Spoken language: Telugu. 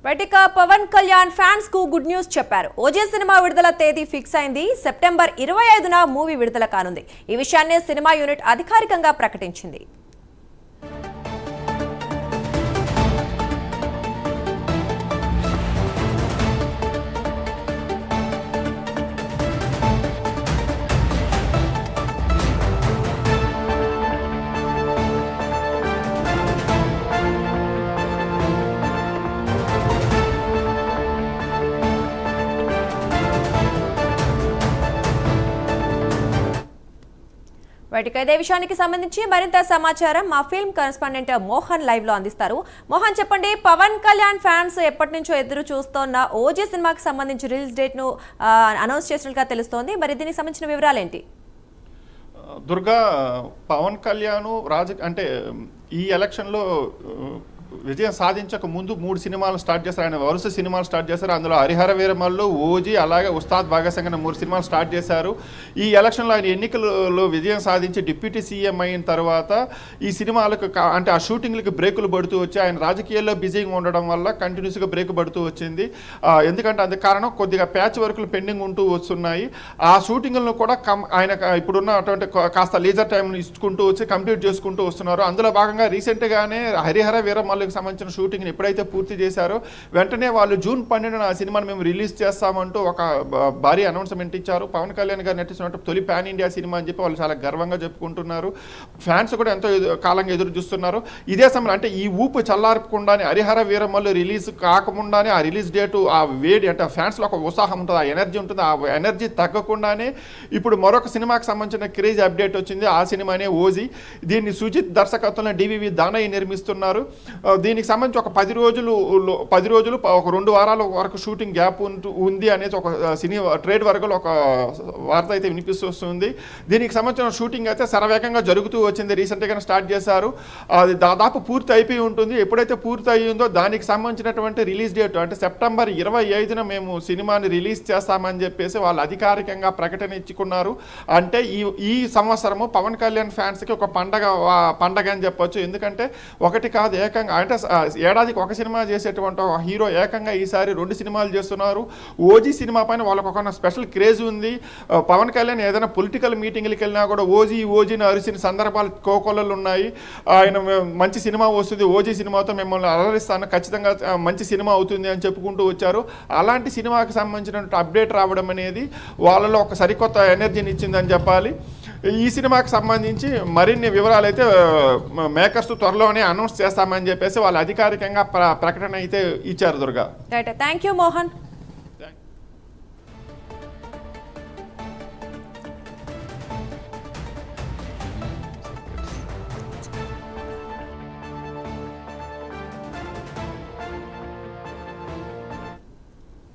బయటిక పవన్ కళ్యాణ్ ఫ్యాన్స్ కు గుడ్ న్యూస్ చెప్పారు. ఓజీ సినిమా విడుదల తేదీ ఫిక్స్ అయింది. సెప్టెంబర్ 25న మూవీ విడుదల కానుంది. ఈ విషయాన్ని సినిమా యూనిట్ అధికారికంగా ప్రకటించింది. బయటికి ఇదే విషయానికి సంబంధించి మరింత సమాచారం మా ఫిల్మ్ కరెస్పాండెంట్ మోహన్ లైవ్ లో అందిస్తారు. మోహన్, చెప్పండి, పవన్ కళ్యాణ్ ఫ్యాన్స్ ఎప్పటి నుంచో ఎదురు చూస్తున్న ఓజీ సినిమాకి సంబంధించి రిలీజ్ డేట్ ను అనౌన్స్ చేసినట్లుగా తెలుస్తోంది. మరి దీనికి సంబంధించిన వివరాలు ఏంటి? దుర్గా, పవన్ కళ్యాణ్ అంటే ఈ ఎలక్షన్లో విజయం సాధించక ముందు 3 సినిమాలు స్టార్ట్ చేశారు. ఆయన వరుస సినిమాలు స్టార్ట్ చేశారు. అందులో హరిహర వీరమల్లు, ఓజీ, అలాగే ఉస్తాద్ భగత్ సింగ్ 3 సినిమాలు స్టార్ట్ చేశారు. ఈ ఎలక్షన్లో ఆయన ఎన్నికలలో విజయం సాధించి డిప్యూటీ సీఎం అయిన తర్వాత ఈ సినిమాలకు అంటే ఆ షూటింగ్లకు బ్రేకులు పడుతూ వచ్చి ఆయన రాజకీయాల్లో బిజీగా ఉండడం వల్ల కంటిన్యూస్గా బ్రేక్ పడుతూ వచ్చింది. ఎందుకంటే అందుకు కారణం కొద్దిగా ప్యాచ్ వర్కులు పెండింగ్ ఉంటూ వస్తున్నాయి. ఆ షూటింగ్లను కూడా ఆయన ఇప్పుడున్నటువంటి కాస్త లీజర్ టైంను ఇచ్చుకుంటూ వచ్చి కంప్లీట్ చేసుకుంటూ వస్తున్నారు. అందులో భాగంగా రీసెంట్గానే హరిహర వీరమల్లు సంబంధించిన షూటింగ్ ఎప్పుడైతే పూర్తి చేశారో వెంటనే వాళ్ళు జూన్ 12న ఆ సినిమాని మేము రిలీజ్ చేస్తామంటూ ఒక భారీ అనౌన్స్మెంట్ ఇచ్చారు. పవన్ కళ్యాణ్ గారు నటిస్తున్నట్టు తొలి పాన్ ఇండియా సినిమా అని చెప్పి వాళ్ళు చాలా గర్వంగా చెప్పుకుంటున్నారు. ఫ్యాన్స్ కూడా ఎంతో కాలంగా ఎదురు చూస్తున్నారు. ఇదే సమయంలో అంటే ఈ ఊపు చల్లారకుండానే హరిహర వీరమల్లు రిలీజ్ కాకముండానే ఆ రిలీజ్ డేటు ఆ వేడి అంటే ఫ్యాన్స్లో ఒక ఉత్సాహం ఉంటుంది, ఆ ఎనర్జీ ఉంటుంది. ఆ ఎనర్జీ తగ్గకుండానే ఇప్పుడు మరొక సినిమాకి సంబంధించిన క్రేజ్ అప్డేట్ వచ్చింది. ఆ సినిమానే ఓజీ. దీన్ని సుజిత్ దర్శకత్వంలో డివివి దానయ్య నిర్మిస్తున్నారు. దీనికి సంబంధించి ఒక 10 రోజులు ఒక 2 వారాల వరకు షూటింగ్ గ్యాప్ ఉంది అనేది ఒక ట్రేడ్ వర్గాలో ఒక వార్త అయితే వినిపిస్తుంది. దీనికి సంబంధించిన షూటింగ్ అయితే శరవేగంగా జరుగుతూ వచ్చింది. రీసెంట్గా స్టార్ట్ చేశారు. అది దాదాపు పూర్తి అయిపోయి ఉంటుంది. ఎప్పుడైతే పూర్తి అయ్యిందో దానికి సంబంధించినటువంటి రిలీజ్ డేట్ అంటే సెప్టెంబర్ 25న మేము సినిమాని రిలీజ్ చేస్తామని చెప్పేసి వాళ్ళు అధికారికంగా ప్రకటన ఇచ్చుకున్నారు. అంటే ఈ సంవత్సరము పవన్ కళ్యాణ్ ఫ్యాన్స్కి ఒక పండగ అని చెప్పొచ్చు. ఎందుకంటే ఒకటి కాదు, ఏకంగా అంటే ఏడాదికి ఒక సినిమా చేసేటువంటి ఒక హీరో ఏకంగా ఈసారి 2 సినిమాలు చేస్తున్నారు. ఓజీ సినిమా పైన వాళ్ళకు ఒక స్పెషల్ క్రేజ్ ఉంది. పవన్ కళ్యాణ్ ఏదైనా పొలిటికల్ మీటింగ్లకు వెళ్ళినా కూడా ఓజీని అరిసిన సందర్భాలు కోకొల్లలు ఉన్నాయి. ఆయన మంచి సినిమా వస్తుంది, ఓజీ సినిమాతో మిమ్మల్ని అలరిస్తాను, ఖచ్చితంగా మంచి సినిమా అవుతుంది అని చెప్పుకుంటూ వచ్చారు. అలాంటి సినిమాకి సంబంధించిన అప్డేట్ రావడం అనేది వాళ్ళలో ఒక సరికొత్త ఎనర్జీని ఇచ్చిందని చెప్పాలి. ఈ సినిమాకి సంబంధించి మరిన్ని వివరాలు అయితే మేకర్స్ త్వరలోనే అనౌన్స్ చేస్తామని చెప్పేసి వాళ్ళు అధికారికంగా ప్రకటన అయితే ఇచ్చారు. Durga, thank you Mohan.